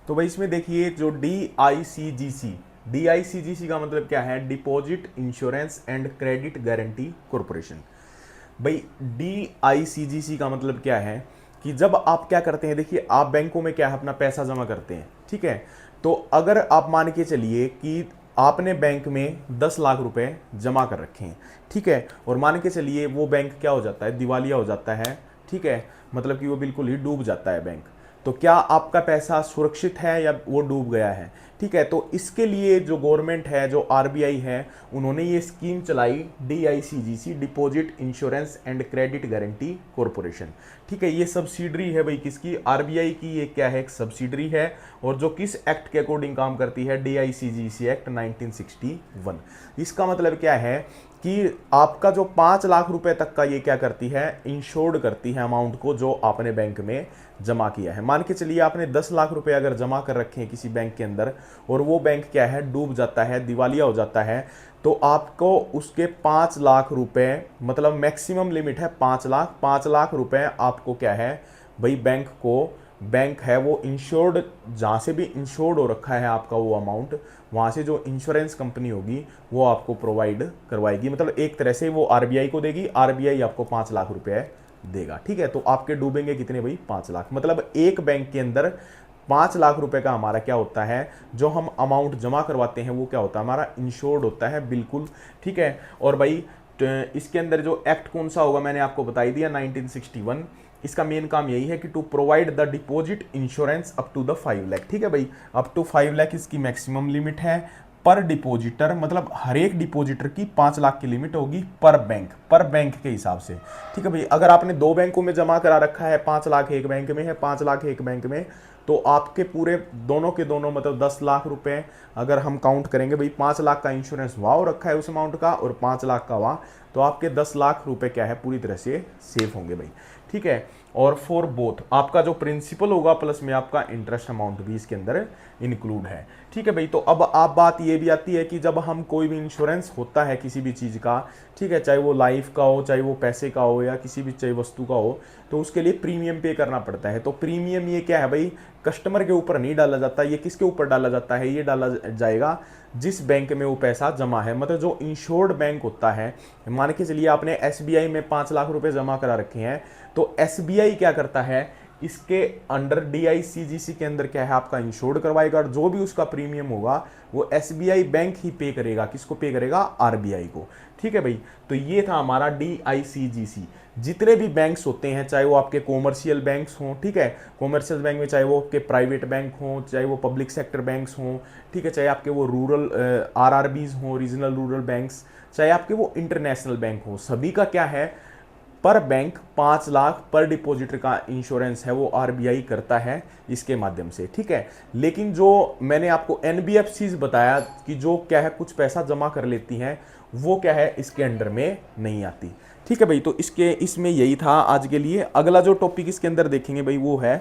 तो भाई इसमें देखिए जो डी आई सी जी सी का मतलब क्या है, deposit insurance and credit guarantee corporation. भाई डी आई सी का मतलब क्या है कि जब आप क्या करते हैं, देखिए आप बैंकों में क्या है अपना पैसा जमा करते हैं, ठीक है। तो अगर आप मान के चलिए कि आपने बैंक में 10 लाख रुपए जमा कर रखे हैं, ठीक है, और मान के चलिए वो बैंक क्या हो जाता है, दिवालिया हो जाता है, ठीक है, मतलब कि वो बिल्कुल ही डूब जाता है बैंक। तो क्या आपका पैसा सुरक्षित है या वो डूब गया है? ठीक है, तो इसके लिए जो गवर्नमेंट है, जो आरबीआई है, उन्होंने ये स्कीम चलाई, DICGC, deposit insurance and credit guarantee corporation. ठीक है, ये सब्सिडरी है भाई किसकी, आरबीआई की। ये क्या है, एक सब्सिडरी है, और जो किस एक्ट के अकॉर्डिंग काम करती है, डीआईसीजीसी एक्ट 1961। इसका मतलब क्या है कि आपका जो 5 लाख रुपए तक का ये क्या करती है, इंश्योर्ड करती है अमाउंट को जो आपने बैंक में जमा किया है। मान के चलिए आपने 10 लाख रुपए अगर जमा कर रखे हैं किसी बैंक के अंदर, और वो बैंक क्या है, डूब जाता है, दिवालिया हो जाता है, तो आपको उसके 5 लाख रुपए, मतलब मैक्सिमम लिमिट है 5 लाख, 5 लाख रुपए आपको क्या है भाई, बैंक है वो इंश्योर्ड, जहाँ से भी इंश्योर्ड हो रखा है आपका वो अमाउंट, वहाँ से जो इंश्योरेंस कंपनी होगी वो आपको प्रोवाइड करवाएगी। मतलब एक तरह से वो आरबीआई को देगी, आरबीआई आपको 5 लाख रुपए देगा। ठीक है, तो आपके डूबेंगे कितने भाई, 5 लाख। मतलब एक बैंक के अंदर 5 लाख रुपए का हमारा क्या होता है, जो हम अमाउंट जमा करवाते हैं वो क्या होता है, हमारा इंश्योर्ड होता है बिल्कुल। ठीक है, और भाई इसके अंदर जो एक्ट कौन सा होगा मैंने आपको बता ही दिया, 1961। इसका मेन काम यही है कि to provide the deposit insurance up to the 5 lakh. ठीक है भाई, अप टू 5 लाख इसकी मैक्सिमम लिमिट है पर डिपॉजिटर, मतलब हर एक डिपॉजिटर की 5 लाख की लिमिट होगी पर बैंक के हिसाब से। ठीक है भाई, अगर आपने दो बैंकों में जमा करा रखा है, 5 लाख एक बैंक में है, 5 लाख एक बैंक में, तो आपके पूरे दोनों के दोनों मतलब 10 लाख रुपए अगर हम काउंट करेंगे भाई, 5 लाख का इंश्योरेंस वहाँ हो रखा है उस अमाउंट का, और 5 लाख का वहाँ, तो आपके 10 लाख रुपए क्या है, पूरी तरह से सेफ होंगे भाई। ठीक है, और फॉर बोथ आपका जो प्रिंसिपल होगा प्लस में आपका इंटरेस्ट अमाउंट भी इसके अंदर इंक्लूड है। ठीक है भाई, तो अब आप बात ये भी आती है कि जब हम कोई भी इंश्योरेंस होता है किसी भी चीज़ का, ठीक है, चाहे वो लाइफ का हो, चाहे वो पैसे का हो, या किसी भी चाहे वस्तु का हो, तो उसके लिए प्रीमियम पे करना पड़ता है। तो प्रीमियम ये क्या है भाई, कस्टमर के ऊपर नहीं डाला जाता, ये किसके ऊपर डाला जाता है, ये डाला जाएगा जिस बैंक में वो पैसा जमा है। मतलब जो इंश्योर्ड बैंक होता है, मान के चलिए आपने एसबीआई में 5 लाख रुपए जमा करा रखे हैं, तो एसबीआई क्या करता है, इसके अंडर डीआईसीजीसी के अंदर क्या है, आपका इंश्योर्ड करवाएगा, और जो भी उसका प्रीमियम होगा वो एसबीआई बैंक ही पे करेगा। किसको पे करेगा, आरबीआई को। ठीक है भाई, तो ये था हमारा डीआईसीजीसी। जितने भी बैंक्स होते हैं, चाहे वो आपके कॉमर्शियल बैंक्स हों, ठीक है, कॉमर्शियल बैंक में चाहे वो आपके प्राइवेट बैंक हों, चाहे वो पब्लिक सेक्टर बैंक्स हों, ठीक है, चाहे आपके वो रूरल आरआरबीज हों, रीजनल रूरल बैंक्स, चाहे आपके वो इंटरनेशनल बैंक हो, सभी का क्या है, पर बैंक 5 लाख पर डिपॉजिटर का इंश्योरेंस है वो आरबीआई करता है इसके माध्यम से। ठीक है, लेकिन जो मैंने आपको एनबीएफसीज बताया कि जो क्या है कुछ पैसा जमा कर लेती हैं, वो क्या है इसके अंडर में नहीं आती। ठीक है भाई, तो इसमें यही था आज के लिए। अगला जो टॉपिक इसके अंदर देखेंगे भाई वो है